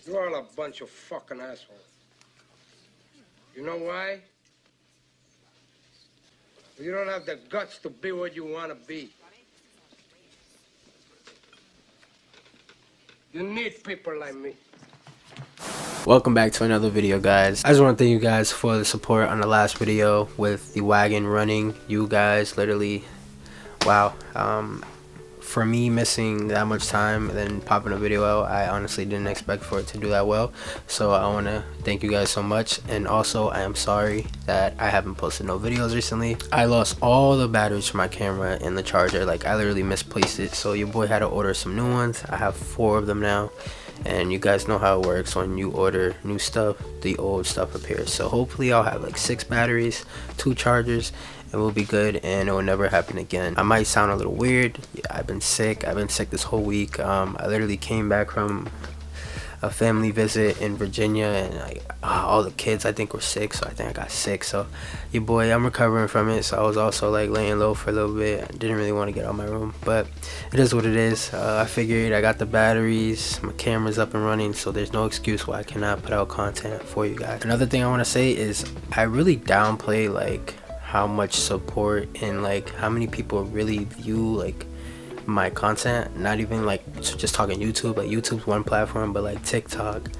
You're all a bunch of fucking assholes. You know why? You don't have the guts to be what you want to be. You need people like me. Welcome back to another video, guys. I just want to thank you guys for the support on the last video with the wagon running. You guys literally, wow. For me missing that much time and then popping a video out, I honestly didn't expect for it to do that well. So I want to thank you guys so much. And also, I am sorry that I haven't posted no videos recently. I lost all the batteries for my camera and the charger. Like, I literally misplaced it, so your boy had to order some new ones. I have 4 of them now, and you guys know how it works. When you order new stuff, the old stuff appears. So hopefully I'll have like 6 batteries, 2 chargers, and we'll be good, and it will never happen again. I might sound a little weird. Yeah, I've been sick this whole week. I literally came back from a family visit in Virginia, and like all the kids I think were sick, so I think I got sick. So your boy, I'm recovering from it. So I was also like laying low for a little bit. I didn't really want to get out of my room, but it is what it is. I figured I got the batteries, my camera's up and running, so there's no excuse why I cannot put out content for you guys. Another thing I want to say is I really downplay like how much support and like how many people really view like my content. Not even like just talking YouTube, like YouTube's one platform, but like TikTok,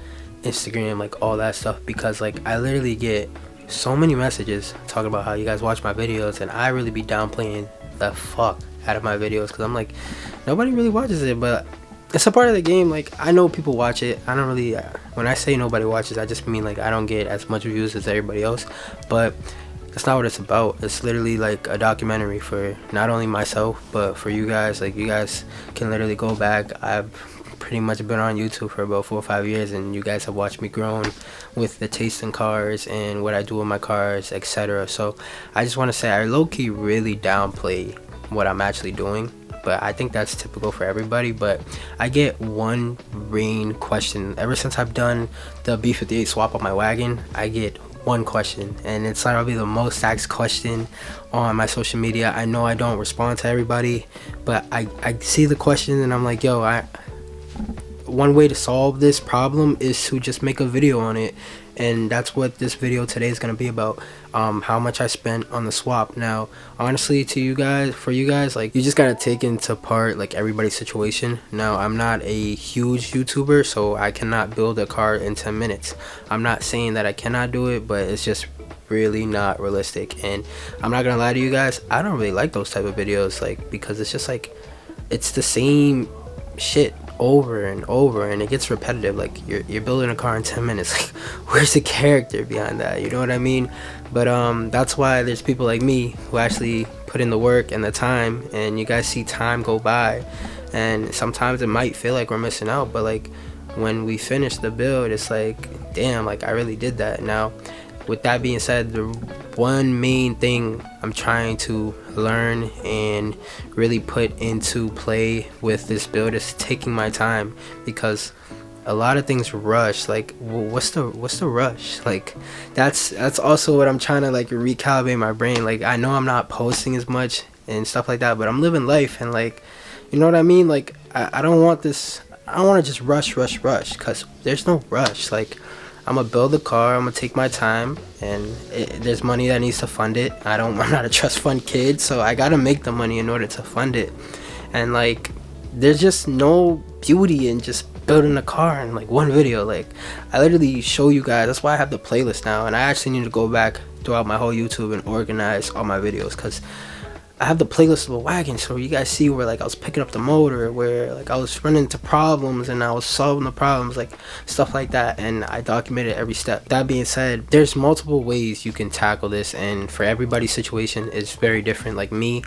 Instagram, like all that stuff, because like I literally get so many messages talking about how you guys watch my videos, and I really be downplaying the fuck out of my videos because I'm like, nobody really watches it, but it's a part of the game. Like, I know people watch it. I don't really when I say nobody watches, I just mean like I don't get as much views as everybody else, but that's not what it's about. It's literally like a documentary for not only myself but for you guys. Like, you guys can literally go back. I've pretty much been on YouTube for about 4 or 5 years, and you guys have watched me grown with the taste in cars and what I do with my cars, etc. So I just want to say I low-key really downplay what I'm actually doing, but I think that's typical for everybody. But I get one main question ever since I've done the B58 swap on my wagon. I get one question, and it's probably the most asked question on my social media. I know I don't respond to everybody, but I see the question and I'm like, yo, one way to solve this problem is to just make a video on it. And that's what this video today is going to be about, how much I spent on the swap. Now, honestly, for you guys, like, you just got to take into part like everybody's situation. Now, I'm not a huge YouTuber, so I cannot build a car in 10 minutes. I'm not saying that I cannot do it, but it's just really not realistic. And I'm not gonna lie to you guys, I don't really like those type of videos, like, because it's just like, it's the same shit over and over, and it gets repetitive. Like, you're building a car in 10 minutes. Like, where's the character behind that? You know what I mean? But that's why there's people like me who actually put in the work and the time, and you guys see time go by, and sometimes it might feel like we're missing out, but like when we finish the build, it's like, damn, like I really did that. Now, with that being said, the one main thing I'm trying to learn and really put into play with this build is taking my time, because a lot of things rush. Like, what's the rush? Like, that's also what I'm trying to like recalibrate my brain. Like, I know I'm not posting as much and stuff like that, but I'm living life, and like, you know what I mean? Like, I don't want this, I don't want to just rush, because there's no rush. Like, I'm gonna build a car, I'm gonna take my time, and there's money that needs to fund it. I'm not a trust fund kid, so I gotta make the money in order to fund it. And like, there's just no beauty in just building a car in like one video. Like, I literally show you guys, that's why I have the playlist now, and I actually need to go back throughout my whole YouTube and organize all my videos, because I have the playlist of the wagon, so you guys see where like I was picking up the motor, where like I was running into problems and I was solving the problems, like stuff like that, and I documented every step. That being said, there's multiple ways you can tackle this, and for everybody's situation is very different. Like me,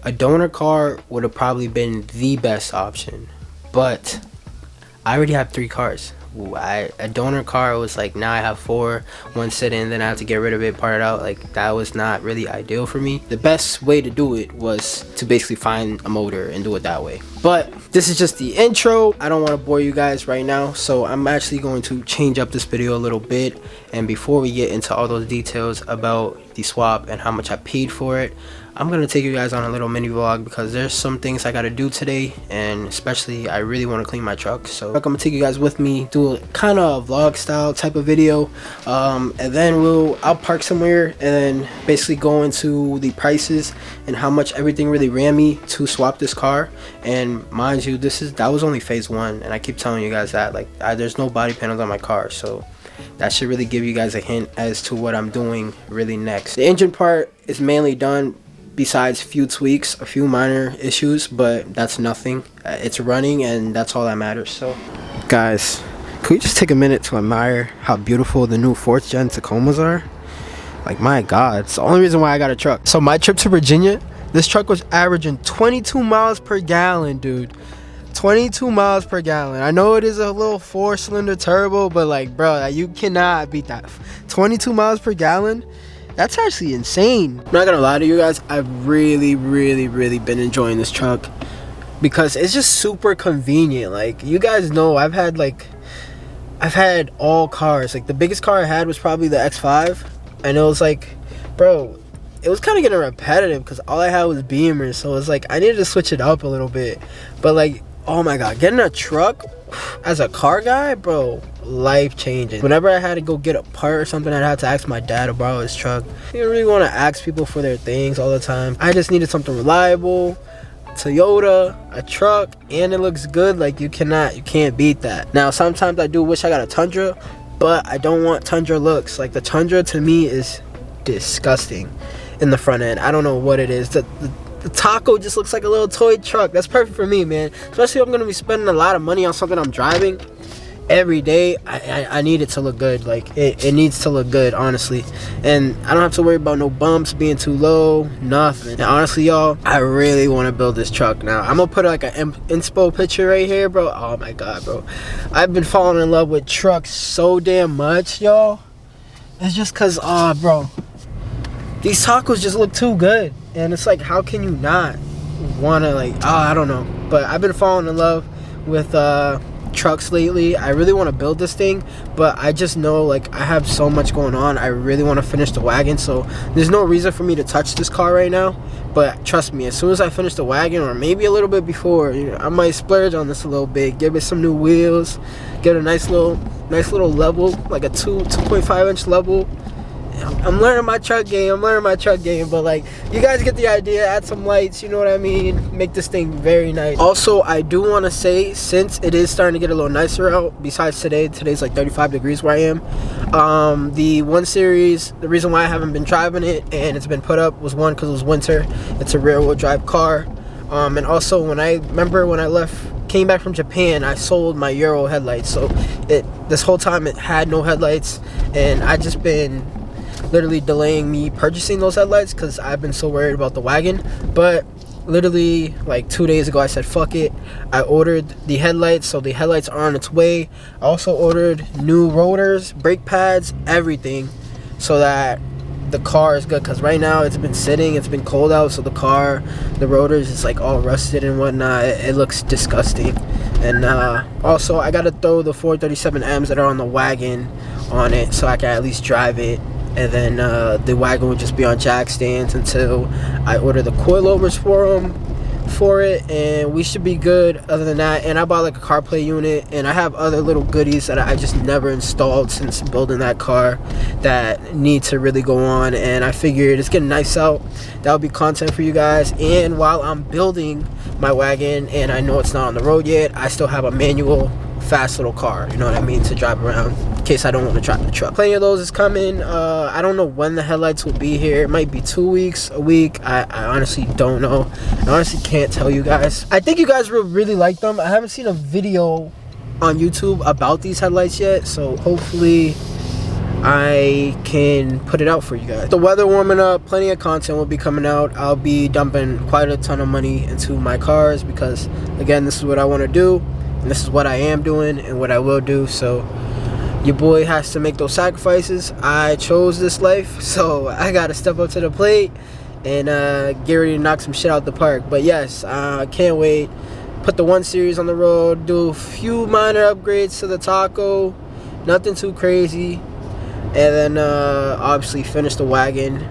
a donor car would have probably been the best option, but I already have 3 cars. A donor car was like, now I have 4, 1 sitting, then I have to get rid of it, part it out. Like, that was not really ideal for me. The best way to do it was to basically find a motor and do it that way. But this is just the intro. I don't want to bore you guys right now, so I'm actually going to change up this video a little bit. And before we get into all those details about the swap and how much I paid for it, I'm gonna take you guys on a little mini vlog because there's some things I gotta do today, and especially I really want to clean my truck. So I'm gonna take you guys with me, do a kind of vlog style type of video, and then I'll park somewhere and then basically go into the prices and how much everything really ran me to swap this car. And mind you, that was only phase 1, and I keep telling you guys that there's no body panels on my car, so that should really give you guys a hint as to what I'm doing really next. The engine part is mainly done, besides few tweaks, a few minor issues, but that's nothing. It's running, and that's all that matters. So guys, can we just take a minute to admire how beautiful the new 4th gen Tacomas are? Like, my god, it's the only reason why I got a truck. So my trip to Virginia, this truck was averaging 22 miles per gallon, dude. 22 miles per gallon. I know it is a little 4-cylinder turbo, but like, bro, you cannot beat that. 22 miles per gallon. That's actually insane. I'm not gonna lie to you guys, I've really been enjoying this truck because it's just super convenient. Like, you guys know, I've had all cars. Like, the biggest car I had was probably the X5, and it was like, bro, it was kind of getting repetitive because all I had was Beamers, so it's like I needed to switch it up a little bit. But like, oh my god, getting a truck as a car guy, bro, life changing. Whenever I had to go get a part or something, I'd have to ask my dad to borrow his truck. You don't really want to ask people for their things all the time. I just needed something reliable, Toyota, a truck, and it looks good. Like, you can't beat that. Now, sometimes I do wish I got a Tundra, but I don't want Tundra looks. Like, the Tundra to me is disgusting in the front end. I don't know what it is. The Taco just looks like a little toy truck. That's perfect for me, man. Especially if I'm gonna be spending a lot of money on something I'm driving every day. I need it to look good. Like, it needs to look good, honestly. And I don't have to worry about no bumps being too low, nothing. And honestly, y'all, I really want to build this truck. Now, I'm gonna put like an inspo picture right here, bro. Oh my god, bro, I've been falling in love with trucks so damn much, y'all. It's just cause, bro, these tacos just look too good. And it's like, how can you not want to, like, I don't know. But I've been falling in love with trucks lately. I really want to build this thing, but I just know, like, I have so much going on. I really want to finish the wagon, so there's no reason for me to touch this car right now. But trust me, as soon as I finish the wagon, or maybe a little bit before, you know, I might splurge on this a little bit, give it some new wheels, get a nice little level, like a 2.5 inch level. I'm learning my truck game, but like, you guys get the idea. Add some lights, you know what I mean, make this thing very nice. Also, I do want to say, since it is starting to get a little nicer out, besides today's like 35 degrees where I am, the 1 Series, the reason why I haven't been driving it and it's been put up was, one, because it was winter. It's a rear wheel drive car, and also when I came back from Japan, I sold my Euro headlights, so this whole time it had no headlights, and I just been literally delaying me purchasing those headlights because I've been so worried about the wagon. But literally like 2 days ago, I said fuck it, I ordered the headlights, so the headlights are on its way. I also ordered new rotors, brake pads, everything, so that the car is good, because right now it's been sitting, it's been cold out, so the rotors is like all rusted and whatnot. It looks disgusting. And also I gotta throw the 437Ms that are on the wagon on it so I can at least drive it. And then the wagon would just be on jack stands until I order the coilovers for it, and we should be good other than that. And I bought like a CarPlay unit, and I have other little goodies that I just never installed since building that car that need to really go on. And I figured it's getting nice out, that'll be content for you guys. And while I'm building my wagon and I know it's not on the road yet, I still have a manual fast little car, you know what I mean, to drive around in case I don't want to drive the truck. Plenty of those is coming. I don't know when the headlights will be here. It might be 2 weeks, a week. I honestly don't know. I honestly can't tell you guys. I think you guys will really like them. I haven't seen a video on YouTube about these headlights yet, so hopefully I can put it out for you guys. The weather warming up, plenty of content will be coming out. I'll be dumping quite a ton of money into my cars because, again, this is what I want to do. And this is what I am doing and what I will do. So your boy has to make those sacrifices. I chose this life, so I gotta step up to the plate and get ready to knock some shit out the park. But yes, I can't wait. Put the 1 Series on the road, do a few minor upgrades to the Taco, nothing too crazy, and then obviously finish the wagon.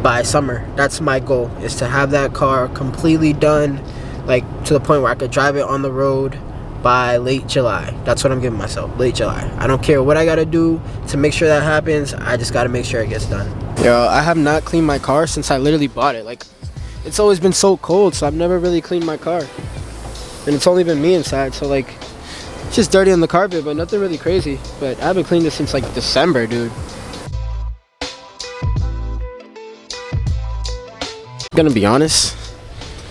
by summer. That's my goal, is to have that car completely done, like to the point where I could drive it on the road by late July. That's what I'm giving myself, late July. I don't care what I gotta do to make sure that happens. I just gotta make sure it gets done. Yo, I have not cleaned my car since I literally bought it. Like, it's always been so cold, so I've never really cleaned my car. And it's only been me inside, so like, it's just dirty on the carpet, but nothing really crazy. But I haven't cleaned it since like December, dude. I'm gonna be honest,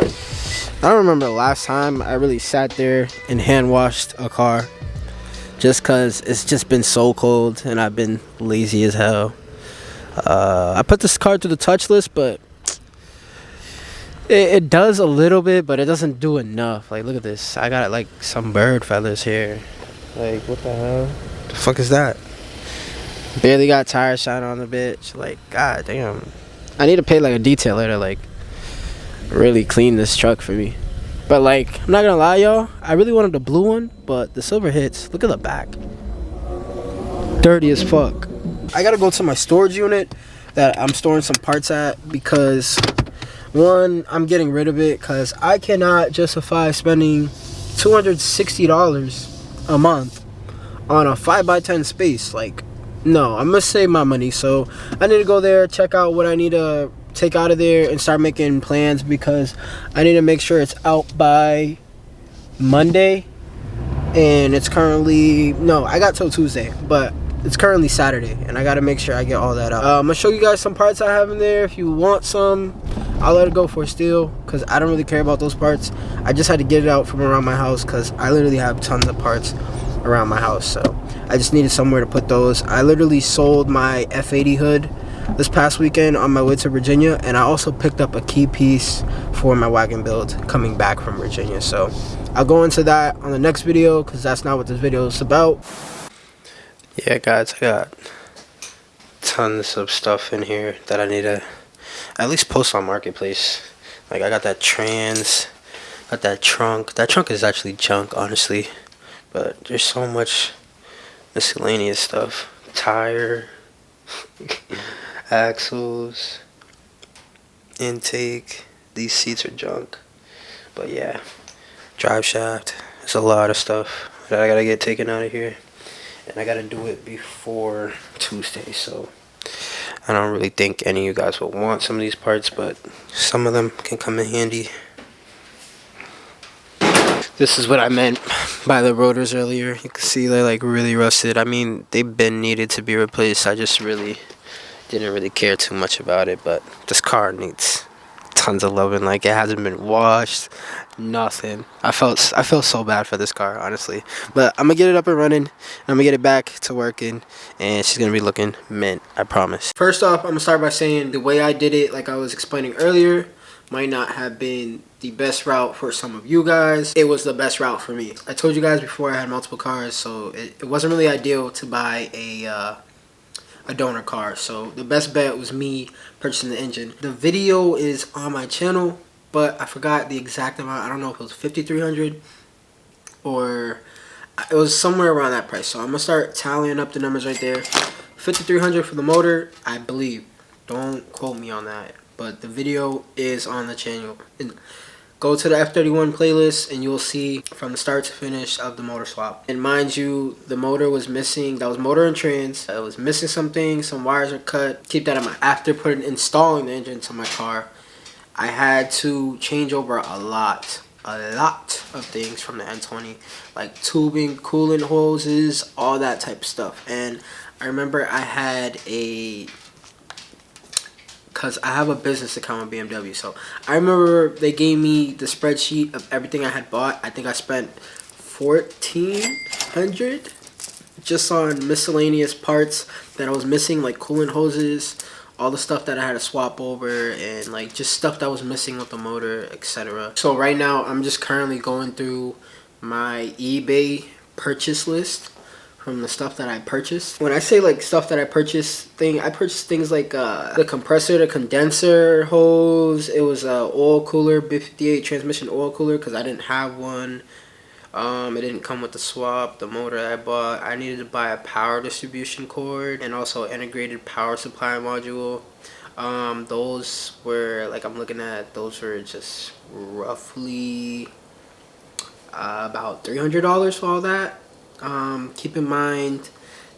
I don't remember the last time I really sat there and hand washed a car, just cause it's just been so cold and I've been lazy as hell. I put this car through the touch list, but it does a little bit, but it doesn't do enough. Like, look at this. I got like some bird feathers here. Like, what the hell? The fuck is that? Barely got tire shine on the bitch. Like, god damn. I need to pay like a detailer to like really clean this truck for me. But like, I'm not gonna lie, y'all, I really wanted the blue one, but the silver hits. Look at the back, dirty as fuck. I gotta go to my storage unit that I'm storing some parts at, because one, I'm getting rid of it because I cannot justify spending $260 a month on a 5x10 space. Like, no, I'm gonna save my money. So I need to go there, check out what I need to take out of there, and start making plans, because I need to make sure it's out by Monday. And it's currently, no, I got till Tuesday, but it's currently Saturday, and I gotta make sure I get all that out. I'm gonna show you guys some parts I have in there. If you want some, I'll let it go for steel, because I don't really care about those parts. I just had to get it out from around my house, because I literally have tons of parts around my house, so I just needed somewhere to put those. I literally sold my F80 hood this past weekend on my way to Virginia, and I also picked up a key piece for my wagon build coming back from Virginia. So I'll go into that on the next video, because that's not what this video is about. Yeah, guys, I got tons of stuff in here that I need to at least post on Marketplace. Like, I got that trans, got that trunk. That trunk is actually junk, honestly, but there's so much miscellaneous stuff. Tire, axles, intake. These seats are junk. But yeah, drive shaft. There's a lot of stuff that I gotta get taken out of here, and I gotta do it before Tuesday. So I don't really think any of you guys will want some of these parts, but some of them can come in handy. This is what I meant by the rotors earlier. You can see they're like really rusted. I mean, they've been needed to be replaced. I just really didn't really care too much about it, but this car needs tons of loving. Like, it hasn't been washed, nothing. I felt so bad for this car, honestly. But I'm gonna get it up and running, and I'm gonna get it back to working, and she's gonna be looking mint, I promise. First off, I'm gonna start by saying the way I did it, like I was explaining earlier, might not have been the best route for some of you guys. It was the best route for me. I told you guys before, I had multiple cars, so it wasn't really ideal to buy a donor car. So the best bet was me purchasing the engine. The video is on my channel, but I forgot the exact amount. I don't know if it was $5,300 or it was somewhere around that price. So I'm gonna start tallying up the numbers right there. $5,300 for the motor, I believe. Don't quote me on that, but the video is on the channel. And go to the F31 playlist and you'll see from the start to finish of the motor swap. And mind you, the motor was missing. That was motor and trans. It was missing some things. Some wires are cut. Keep that in mind. After installing the engine to my car, I had to change over a lot of things from the N20, like tubing, coolant hoses, all that type of stuff. And I remember I had because I have a business account with BMW, so I remember they gave me the spreadsheet of everything I had bought. I think I spent $1,400 just on miscellaneous parts that I was missing, like coolant hoses, all the stuff that I had to swap over, and like just stuff that was missing with the motor, etc. So right now I'm just currently going through my eBay purchase list from the stuff that I purchased. When I say like stuff that I purchased, I purchased things like the compressor, the condenser hose. It was a oil cooler, B58 transmission oil cooler, because I didn't have one. It didn't come with the swap. The motor I bought, I needed to buy a power distribution cord and also integrated power supply module. Those were, like, I'm looking at, those were just roughly about $300 for all that. Keep in mind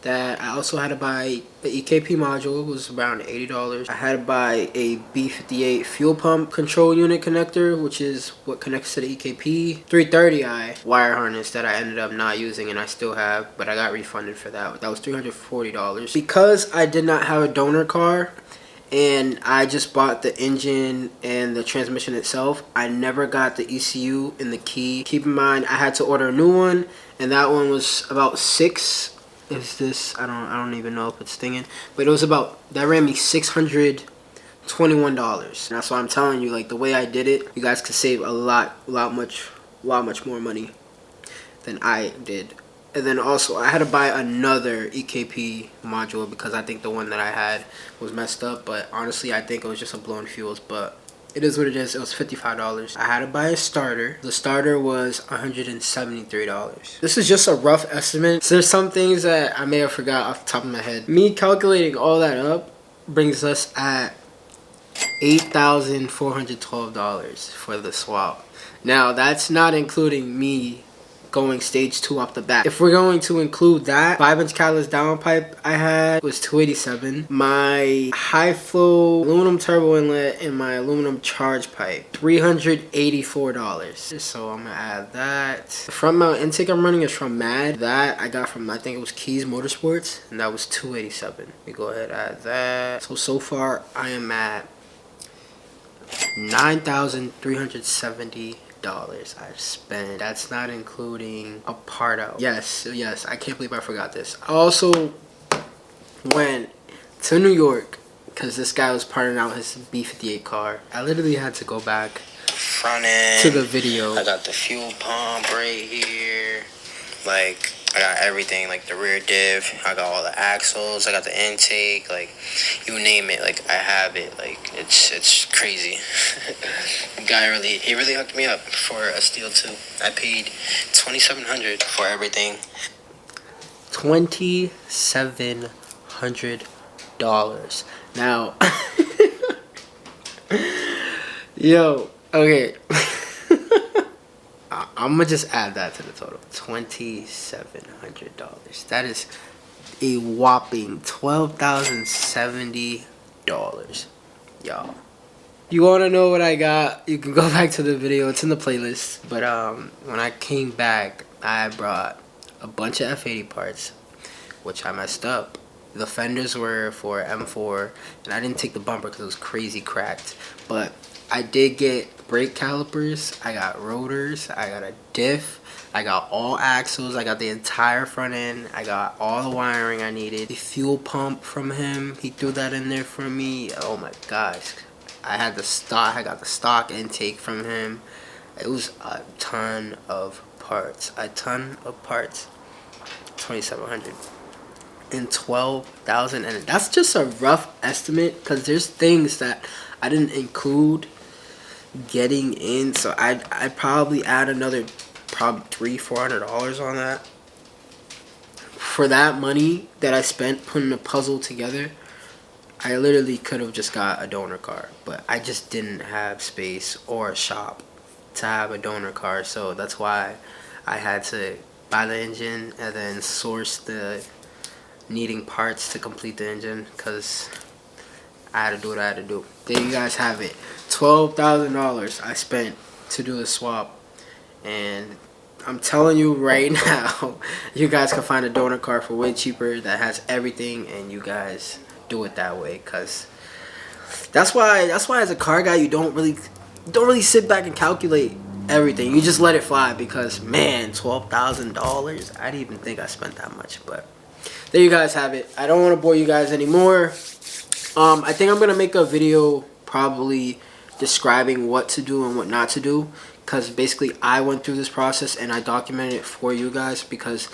that I also had to buy the EKP module. It was around $80. I had to buy a B58 fuel pump control unit connector, which is what connects to the EKP. 330i wire harness that I ended up not using and I still have, but I got refunded for that. That was $340. Because I did not have a donor car and I just bought the engine and the transmission itself, I never got the ECU and the key. Keep in mind I had to order a new one, and that one was about is this, I don't even know if it's stinging, but it was about, that ran me $621. And that's why I'm telling you, like, the way I did it, you guys could save a lot much more money than I did. And then also I had to buy another EKP module because I think the one that I had was messed up, but honestly I think it was just a blown fuels, but it is what it is. It was $55. I had to buy a starter. The starter was $173. This is just a rough estimate. So there's some things that I may have forgot off the top of my head. Me calculating all that up brings us at $8,412 for the swap. Now that's not including me going stage 2 off the bat. If we're going to include that, 5-inch catalyst downpipe I had was $287. My high flow aluminum turbo inlet and my aluminum charge pipe, $384. So I'm gonna add that. The front mount intake I'm running is from Mad. That I got from, I think it was Keys Motorsports, and that was $287. We go ahead and add that. So far I am at $9,370 I've spent. That's not including a part out. Yes, I can't believe I forgot this. I also went to New York because this guy was parting out his B58 car. I literally had to go back front end to the video. I got the fuel pump right here, like I got everything, like the rear diff, I got all the axles, I got the intake, like you name it, like I have it. Like it's crazy. The guy really hooked me up for a steel too. I paid $2,700 for everything. $2,700. Now yo, okay. I'm gonna just add that to the total. $2,700. That is a whopping $12,070, y'all. You wanna know what I got? You can go back to the video. It's in the playlist. But when I came back, I brought a bunch of F80 parts, which I messed up. The fenders were for M4, and I didn't take the bumper because it was crazy cracked. But I did get brake calipers, I got rotors, I got a diff, I got all axles, I got the entire front end, I got all the wiring I needed. The fuel pump from him, he threw that in there for me. Oh my gosh. I got the stock intake from him. It was a ton of parts. $2,700 and $12,000, and that's just a rough estimate because there's things that I didn't include getting in, so I'd probably add another $300-$400 on that. For that money that I spent putting a puzzle together, I literally could have just got a donor car, but I just didn't have space or a shop to have a donor car, so that's why I had to buy the engine and then source the needing parts to complete the engine, because I had to do what I had to do. There you guys have it. $12,000 I spent to do the swap, and I'm telling you right now, you guys can find a donor car for way cheaper that has everything, and you guys do it that way, because that's why as a car guy you don't really sit back and calculate everything. You just let it fly, because man, $12,000, I didn't even think I spent that much. But there you guys have it. I don't want to bore you guys anymore. I think I'm gonna make a video probably describing what to do and what not to do, because basically I went through this process and I documented it for you guys, because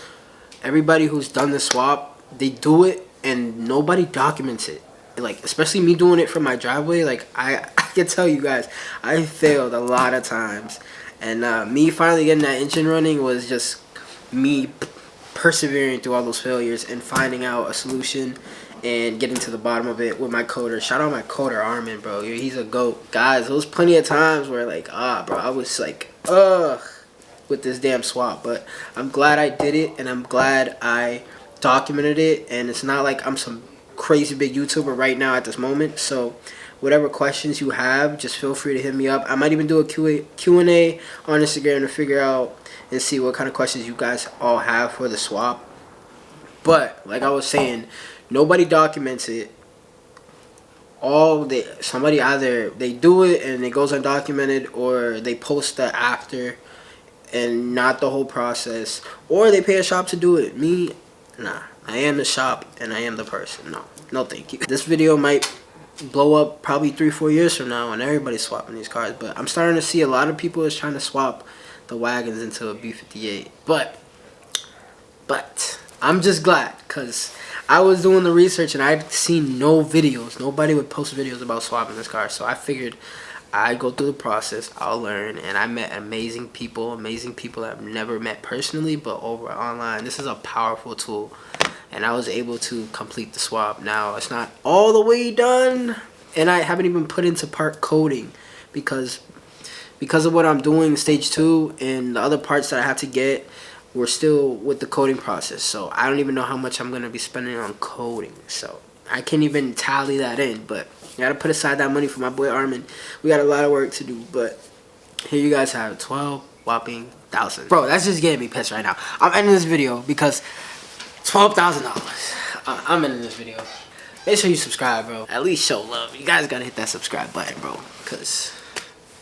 everybody who's done the swap, they do it and nobody documents it. Like, especially me doing it from my driveway, like I can tell you guys, I failed a lot of times, and me finally getting that engine running was just me persevering through all those failures and finding out a solution and getting to the bottom of it with my coder. Shout out my coder, Armin, bro. He's a GOAT. Guys, there was plenty of times where like, bro, I was like, ugh, with this damn swap. But I'm glad I did it, and I'm glad I documented it. And it's not like I'm some crazy big YouTuber right now at this moment. So whatever questions you have, just feel free to hit me up. I might even do a Q&A on Instagram to figure out and see what kind of questions you guys all have for the swap. But like I was saying, nobody documents it. Somebody either they do it and it goes undocumented, or they post that after and not the whole process, or they pay a shop to do it. Me, nah. I am the shop and I am the person. No thank you. This video might blow up probably 3-4 years from now when everybody's swapping these cars, but I'm starting to see a lot of people is trying to swap the wagons into a B58. But I'm just glad, because I was doing the research and I'd seen no videos. Nobody would post videos about swapping this car. So I figured I'd go through the process, I'll learn, and I met amazing people that I've never met personally, but over online. This is a powerful tool, and I was able to complete the swap. Now, it's not all the way done, and I haven't even put into part coding because of what I'm doing stage 2 and the other parts that I have to get. We're still with the coding process, so I don't even know how much I'm going to be spending on coding. So I can't even tally that in, but you got to put aside that money for my boy Armin. We got a lot of work to do, but here you guys have 12 whopping thousand. Bro, that's just getting me pissed right now. I'm ending this video because $12,000. I'm ending this video. Make sure you subscribe, bro. At least show love. You guys got to hit that subscribe button, bro, because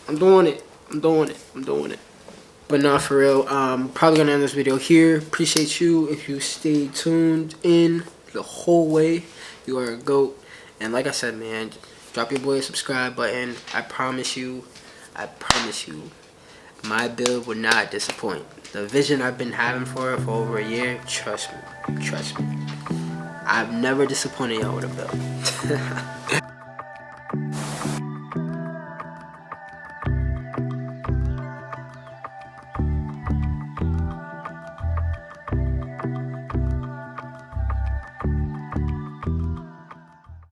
I'm doing it. I'm doing it. But not for real. Probably gonna end this video here. Appreciate you if you stayed tuned in the whole way. You are a GOAT. And like I said, man, drop your boy a subscribe button. I promise you, my build would not disappoint. The vision I've been having for it for over a year, trust me. I've never disappointed y'all with a build.